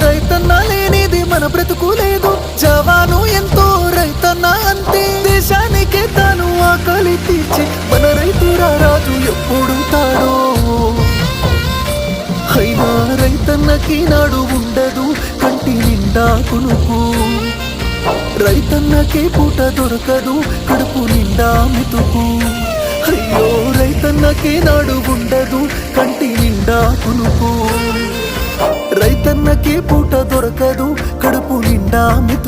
రైతన్న లేనిది మన బ్రతుకు లేదు. జవాను ఎంతో రైతన్న అంతే. దేశానికే తాను ఆకలి తీర్చి మన రైతు రాజు ఎప్పుడు తాడో. అయినా రైతన్నకి నాడు ఉండదు కంటి నిండా కునుకు. రైతన్నకే పూట దొరకదు కడుపు నిండా మెతుకు. అయ్యో రైతన్నకే నాడు ఉండదు కంటి నిండా కునుకు. రైతన్నకే పూట దొరకదు కడుపు నిండా మెతుకు.